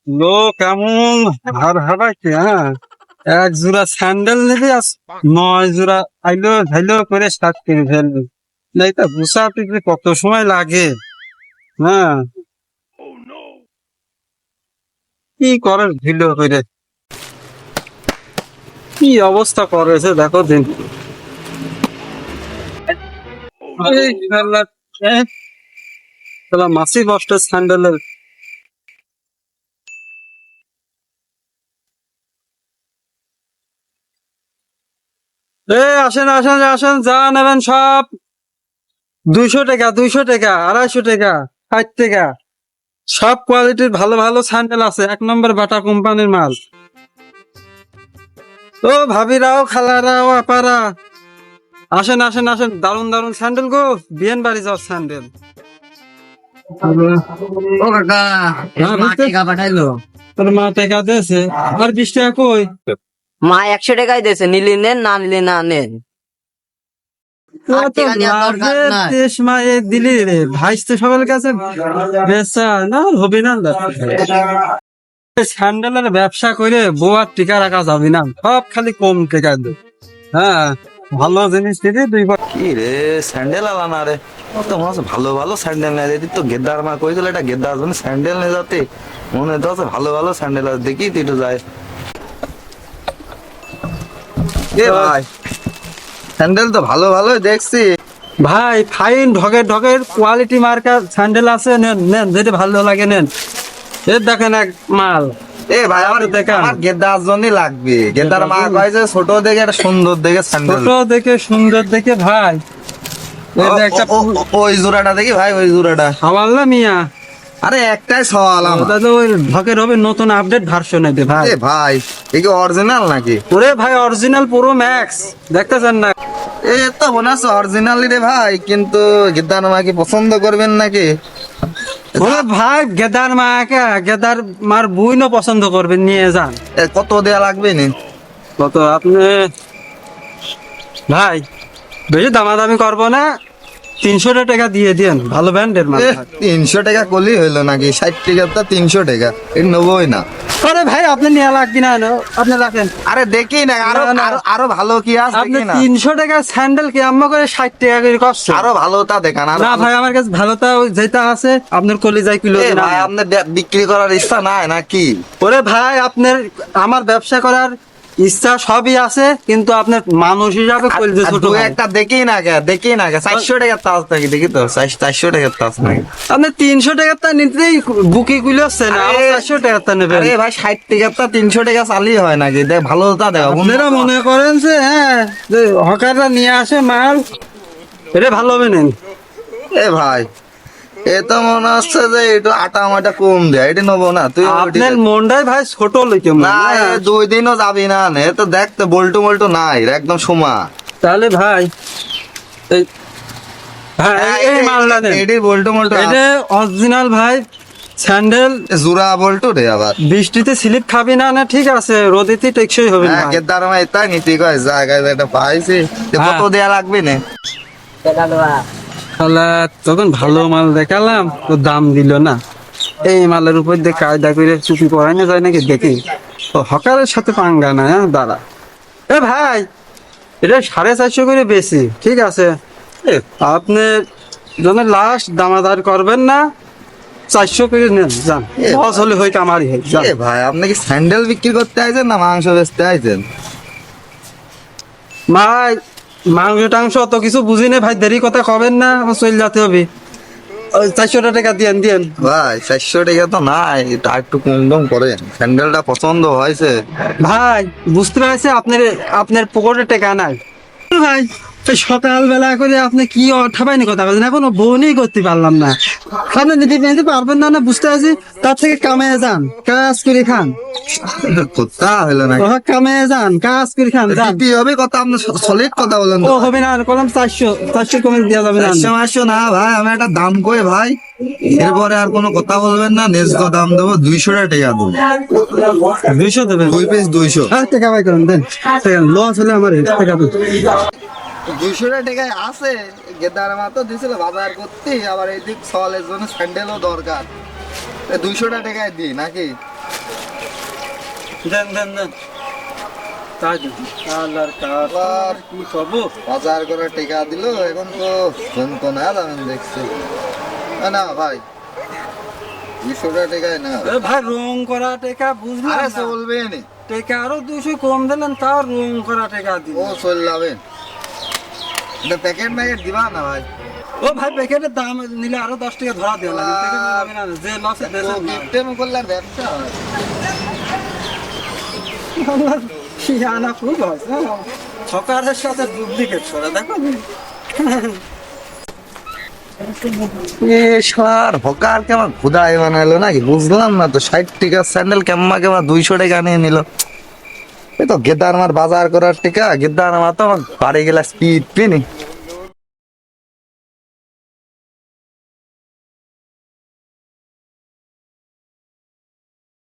লোক এমন হার হারাইছে, হ্যাঁ। এক জোড়া স্যান্ডেল নিবি আস 9 জোড়া আইলো ঝাইলো করে স্টার্ট করে ফেলবি। না এটা গুছাতে যে কত সময় লাগে, হ্যাঁ। কি করে ঢিলো করে, কি অবস্থা করেছে দেখো দিন। এই শালা, এ, শালা মাসি বস্টের স্যান্ডেলের। আসেন আসেন আসেন, যা নেবেন সব 200 টাকা, 200 টাকা, 250 টাকা, 60 টাকা। সব কোয়ালিটির ভালো ভালো স্যান্ডেল আছে, 1 নম্বর বাটা কোম্পানির মাল। ও ভাবিরাও, খালারাও, আপারা, আসেন আসেন আসেন, দারুন দারুন স্যান্ডেল গো, বিয়েন বাড়ি যাওয়ার স্যান্ডেল। ও কাকা, মা টাকা পাঠাইলো। তোর মা টাকা দিয়েছে, আর 20 টাকা কই? মা 100 টাকাই দিয়েছে, নিলি নেন, না নিলি না নেন। তোরা তো টাকা দেওয়ার দরকার লাভের নাই। দেশ মায়ে দিলি রে, ভাইস্তে সবার কাছে বেচা না হবি না। স্যান্ডেলের ব্যবসা করে বউ আর টিকা রাখা যাবে না, সব খালি কম টিকা দে। হ্যাঁ, ভালো জিনিস দিবি 2 বার। কি রে স্যান্ডেল আলা না রে, তো মনে হচ্ছে ভালো ভালো স্যান্ডেল নেই দিদি তো। গেদ্দার মা কইছিল এটা গেদ্দার জন্য স্যান্ডেল নিয়ে যাতে, মনে হচ্ছে ভালো ভালো স্যান্ডেল আছে, দেখি তুই একটু যায়। এ ভাই, স্যান্ডেল তো ভালো ভালো দেখছি ভাই, ফাইন ঢগের ঢগের কোয়ালিটি মার্কার স্যান্ডেল আছে, নেন নেন, যেটা ভালো লাগে নেন। এর দেখেন এক মাল। এ ভাই আমার দেখান। আমার গেদ্দার জন্যই লাগবে। গেদ্দার মা কয়েছে ছোট দেখে একটা সুন্দর দেখে স্যান্ডেল। ছোট দেখে সুন্দর দেখে ভাই, এই যে একটা ওই জোড়াটা দেখি ভাই, ওই জোড়াটা। সওয়াল না মিয়া, আরে একটাই সওয়াল আমার। ওটা তো ওই ঢকের হবে নতুন আপডেট ভার্সন এতে ভাই। এ ভাই, এ কি অরিজিনাল নাকি? ওরে ভাই, অরিজিনাল পুরো ম্যাক্স, দেখতেছেন না? এই তো মনে হচ্ছে অরিজিনালি রে ভাই, কিন্তু গেদ্দার মা কি পছন্দ করবেন নাকি? ওরে ভাই, গেদার মাকে, গেদার মার বুইনও পছন্দ করবেন, নিয়ে যান। এ কত দেয়া লাগবে নি? কত আপনি ভাই, বেশি দামাদামি করবো না, 300 টাকা দিয়ে দিন, ভালো ব্র্যান্ডের মাল। 300 টাকা করলেই হইলো নাকি? 60 টাকা তো 300 টাকা, এটা নেবোই না। আরে ভাই, আপনি নিয়ে লাগবে না, আপনি রাখেন। আরে দেখি না, আরো না, না। আরো আরো ভালো কি আছে আপনি দেখি না। 300 টাকা স্যান্ডেল কি আম্মা করে 60 টাকা করে কষ্ট? আরো ভালোটা দেখান। না ভাই, আমার কাছে ভালোটা ওই যেটা আছে আপনার কলিজায় কিলো এ দিন। ভাই, আপনার বিক্রি করার ইচ্ছা নাই নাকি? ওরে ভাই, আপনার আমার ব্যবসা করার ইচ্ছা সবই আছে, কিন্তু আপনার মানুষ হিসাবে কলিজা আর ছোট দু ভাই। একটা দেখি না কে, দেখি না কে। 400 টাকার তাস নাকি দেখি তো, 400 টাকার তাস নাকি? আপনি 300 টাকা তা নিতেই বুকি গুলো হচ্ছে না, আরে, 400 টাকা তা নেবেন। আরে ভাই, 60 টাকার তা 300 টাকা চালি হয় নাকি? দেখ ভালোটা দেখো। আপনারা মনে করেন যে হ্যাঁ, যে হকাররা নিয়ে আসে মাল, এটা ভালো হবে নেন। এ ভাই, এ তো মনে হচ্ছে যে একটু আটা মাটা কম দেয়, এটা নেবো না। তুই আপনার মনটাই ভাই ছোট লইকে মন, না, না? 2 দিনও যাবি না নে তো। দেখতে বল্টু মল্টু নাই, একদম সোমা। তাহলে ভাই, এই ভাই এই মালটা নেন, এটি বল্টু মল্টু এটা অরিজিনাল ভাই স্যান্ডেল। জুরা বল্টু রে আবার। বৃষ্টিতে স্লিপ খাবি না, না ঠিক আছে, রোদেতে টেকসই হবে না। হ্যাঁ, গেদ্দার মা এটা নিতে কয় জায়গায় একটা পাইছি। তো কত হ্যাঁ। দেয়া লাগবে না? শালা, তখন ভালো মাল দেখালাম তো দাম দিল না। এই মালের উপর দিয়ে কায়দা করে চুপি পড়াই না যায় নাকি দেখি। ও হকারের সাথে পাঙ্গা না, হ্যাঁ দাঁড়া। এ ভাই, এটা 450 করে বেশি, ঠিক আছে? আপনি যখন লাস্ট দামাদার করবেন না, 400 করে নেন, যান। লস হলে হয় কামারি হয়, যান। এ ভাই, আপনি কি স্যান্ডেল বিক্রি করতে আইছেন না মাংস বেচতে আইছেন? ভাই, মাংস টাংস অত কিছু বুঝি না ভাই, দেরি কথা কবেন না, আমার চলে যেতে হবে। ওই 400 টাকা দিয়েন দিয়েন। ভাই 400 টাকা তো নাই, এটা একটু কম দাম করেন। স্যান্ডেলটা পছন্দ হয়েছে। ভাই, বুঝতে পারছি আপনার আপনার পকেটে টাকা নাই। ভাই, এই সকালবেলা করে আপনি কি ঠাবাইনি কথা বলছেন, এখনো বউনি করতে পারলাম না। আপনি যদি নিতে পারবেন না, না বুঝতে পারছি, তার থেকে কামে যান, কাজ করে খান। কথা হলো না। কামে যান, কাজ করে খান, যান। দিতে হবে কথা, আপনি সলিড কথা বলেন ও তো। হবে না, কলম 400 কমে দেওয়া যাবে না। 400 না ভাই, আমি একটা দাম কই ভাই, এরপরে আর কোনো কথা বলবেন না। নেক্সট দাম দেবো 200 টাকা দেবো। 200 দেবেন? 2 পিস 200। হ্যাঁ, টাকা বাই করেন, দেন। লস হলে আমার টাকা দেন। 200 টাকায় আছে। গেদার মাত্র দিছিল বাজার করতে, আবার এইদিক সওয়ালের জন্য স্যান্ডেলও দরকার। 200 টাকায় দিই নাকি? দেন দেন দেন তাই দেন কালার কালার কি করবো বাজার করে টিকা দিল এখন তো জমতো না দামেন দেখছি না ভাই 200 টাকা টিকায় না এ ভাই রং করা টেকা বুঝলাম আরে না। চলবে নি টেকা আরো 200 কম দিলেন তাও রং করা টেকা দিন ও চল যাবে এটা প্যাকেট ম্যাকেট দিবা না ভাই ও ভাই প্যাকেটের দাম নিলে আরো 10 টাকা ধরা দেওয়া লাগে প্যাকেট নিলাম না যে লসে ও দেন গিফটের করলে ব্যবসা হয় কি আনা খুব হয় সকারের সাথে ডুপ্লিকেট করা দেখো এ সার হকার কেমন খুদাই বানাইলো নাকি বুঝলাম না তো 60 টাকার স্যান্ডেল কেমন কেমন 200 টাকা নিয়ে নিল এ তো গেদার আমার বাজার করার টিকা গেদার আমার তো আমার বাড়ি গেলা স্পিড পিনি